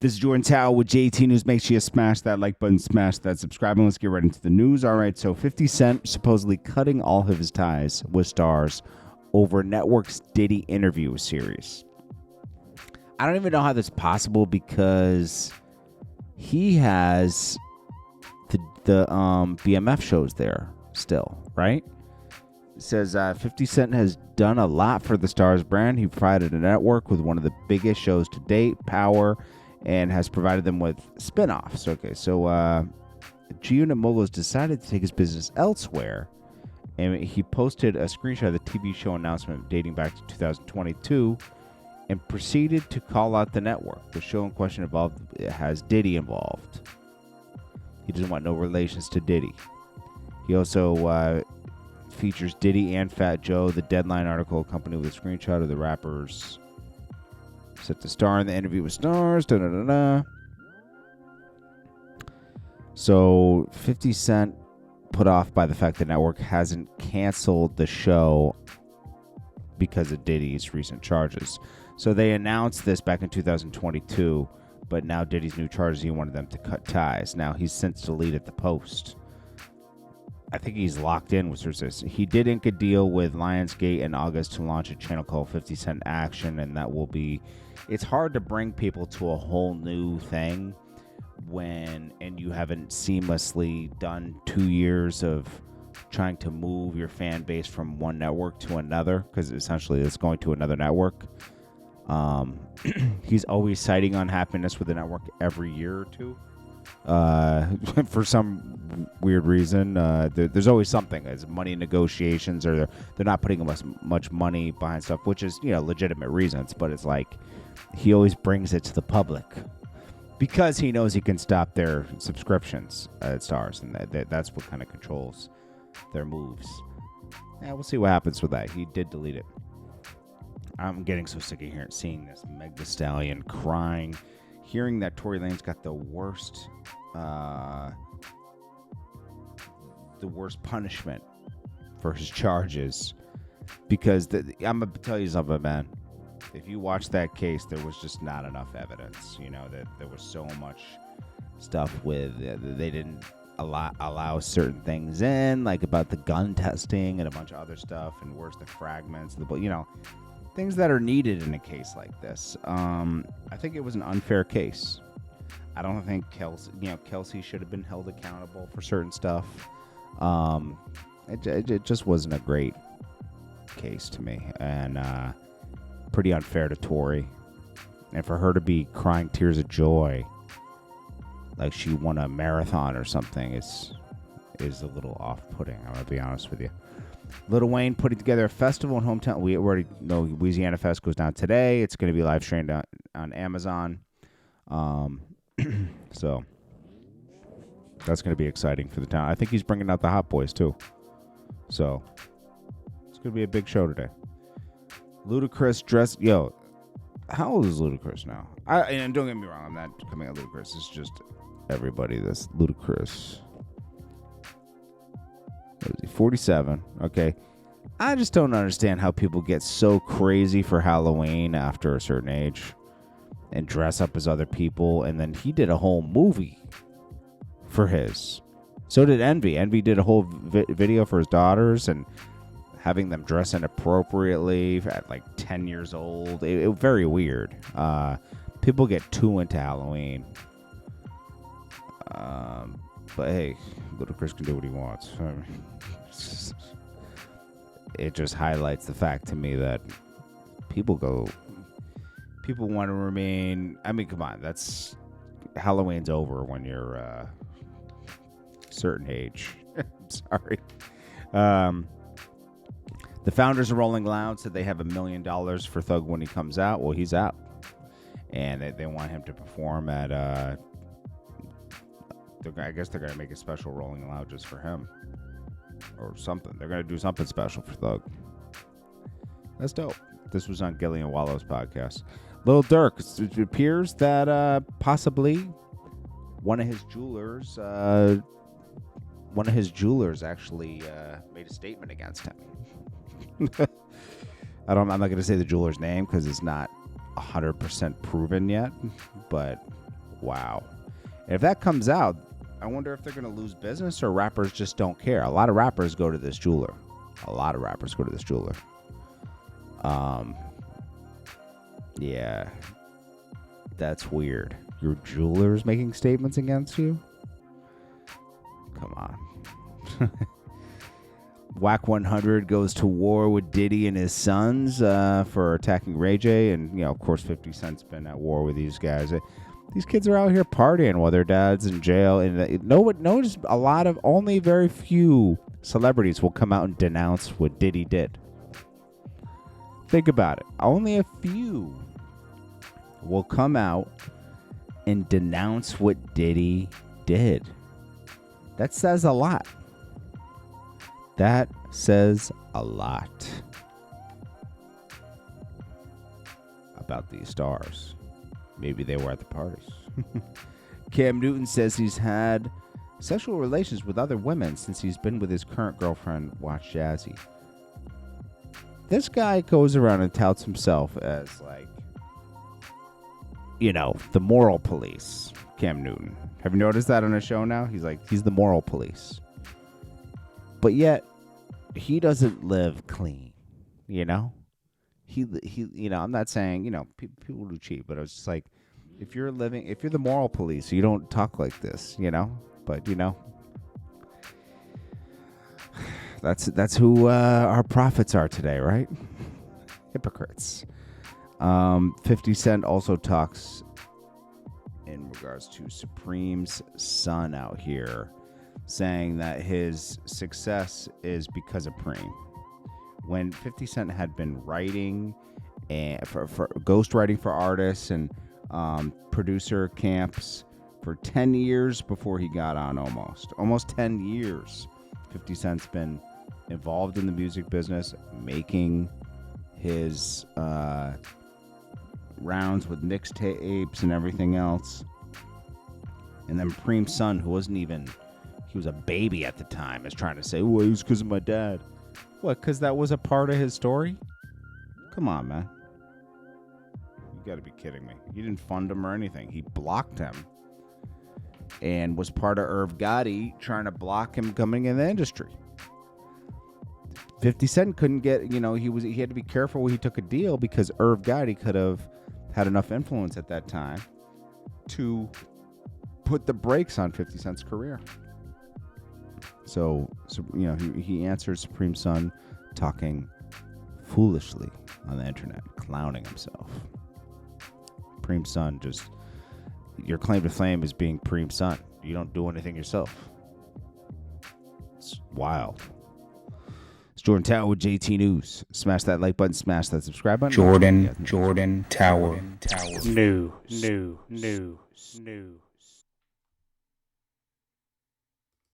This is Jordan Tower with JT News. Make sure you smash that like button, smash that subscribe, and let's get right into the news. All right, so 50 Cent supposedly cutting all of his ties with Starz over network's Diddy interview series. I don't even know how that's possible because he has the BMF shows there still, right? It says 50 Cent has done a lot for the Starz brand. He provided a network with one of the biggest shows to date, Power, and has provided them with spin-offs. Okay, so G-Unit Mogul has decided to take his business elsewhere, and he posted a screenshot of the TV show announcement dating back to 2022 and proceeded to call out the network. The show in question has Diddy involved. He doesn't want no relations to Diddy. He also features Diddy and Fat Joe. The Deadline article accompanied with a screenshot of the rappers set to star in the interview with Starz. So 50 Cent put off by the fact the network hasn't canceled the show because of Diddy's recent charges. So they announced this back in 2022, but now Diddy's new charges, he wanted them to cut ties. Now he's since deleted the post. I think he's locked in with sources. He did ink a deal with Lionsgate in August to launch a channel called 50 Cent Action, and that will be... It's hard to bring people to a whole new thing and you haven't seamlessly done 2 years of trying to move your fan base from one network to another, because essentially it's going to another network. He's always citing unhappiness with the network every year or two. For some weird reason, there's always something. It's money negotiations, or they're not putting much money behind stuff, which is, legitimate reasons. But it's like he always brings it to the public because he knows he can stop their subscriptions at Starz, and that's what kind of controls their moves. Yeah, we'll see what happens with that. He did delete it. I'm getting so sick of seeing this Meg Thee Stallion crying, hearing that Tory Lanez got the worst punishment for his charges, because I'm gonna tell you something, man. If you watch that case, there was just not enough evidence. That there was so much stuff with they didn't allow certain things in, like about the gun testing and a bunch of other stuff, and where's the fragments, things that are needed in a case like this. I think it was an unfair case. I don't think Kelsey should have been held accountable for certain stuff. It just wasn't a great case to me, and pretty unfair to Tori. And for her to be crying tears of joy like she won a marathon or something is a little off-putting. I'm gonna be honest with you. Lil Wayne putting together a festival in hometown. We already know Louisiana Fest goes down today. It's going to be live streamed on Amazon. So that's going to be exciting for the town. I think he's bringing out the Hot Boys too. So it's going to be a big show today. Ludacris dressed. Yo, how old is Ludacris now? And don't get me wrong, I'm not coming at Ludacris. It's just everybody that's Ludacris. 47. Okay. I just don't understand how people get so crazy for Halloween after a certain age and dress up as other people. And then he did a whole movie for his. So did Envy. Envy did a whole video for his daughters and having them dress inappropriately at like 10 years old. It very weird. People get too into Halloween. But hey, Ludacris can do what he wants. It just highlights the fact to me that people want to remain. I mean, come on, Halloween's over when you're a certain age. Sorry. The founders of Rolling Loud said they have $1 million for Thug when he comes out. Well, he's out, and they want him to perform at. I guess they're going to make a special Rolling Loud just for him. Or something. They're going to do something special for Thug. That's dope. This was on Gillian Wallow's podcast. Lil Durk. It appears that possibly one of his jewelers actually made a statement against him. I'm not going to say the jeweler's name because it's not 100% proven yet. But Wow. And if that comes out, I wonder if they're going to lose business or rappers just don't care. A lot of rappers go to this jeweler. Yeah. That's weird. Your jeweler's making statements against you? Come on. Whack 100 goes to war with Diddy and his sons for attacking Ray J. And, of course, 50 Cent's been at war with these guys. These kids are out here partying while their dad's in jail. And notice a lot of only very few celebrities will come out and denounce what Diddy did. Think about it. Only a few will come out and denounce what Diddy did. That says a lot. That says a lot about these stars. Maybe they were at the parties. Cam Newton says he's had sexual relations with other women since he's been with his current girlfriend, Watch Jazzy. This guy goes around and touts himself as, the moral police, Cam Newton. Have you noticed that on a show now? He's the moral police. But yet, he doesn't live clean, He I'm not saying, people do cheat, but I was just like, if you're the moral police, you don't talk like this, but that's who our prophets are today, right? Hypocrites. 50 Cent also talks in regards to Supreme's son out here, saying that his success is because of Preem. When 50 Cent had been writing and for ghostwriting for artists and producer camps for 10 years before he got on, almost 10 years, 50 Cent's been involved in the music business, making his rounds with mixtapes and everything else. And then Preem's son, who he was a baby at the time, is trying to say, well, it was because of my dad. What, because that was a part of his story? Come on, man. You got to be kidding me. He didn't fund him or anything. He blocked him and was part of Irv Gotti trying to block him coming in the industry. 50 Cent couldn't get, he had to be careful when he took a deal because Irv Gotti could have had enough influence at that time to put the brakes on 50 Cent's career. So he answered Supreme's son talking foolishly on the internet, clowning himself. Preem's son, your claim to fame is being Preem's son. You don't do anything yourself. It's wild. It's Jordan Tower with JT News. Smash that like button, smash that subscribe button. Jordan Tower. New.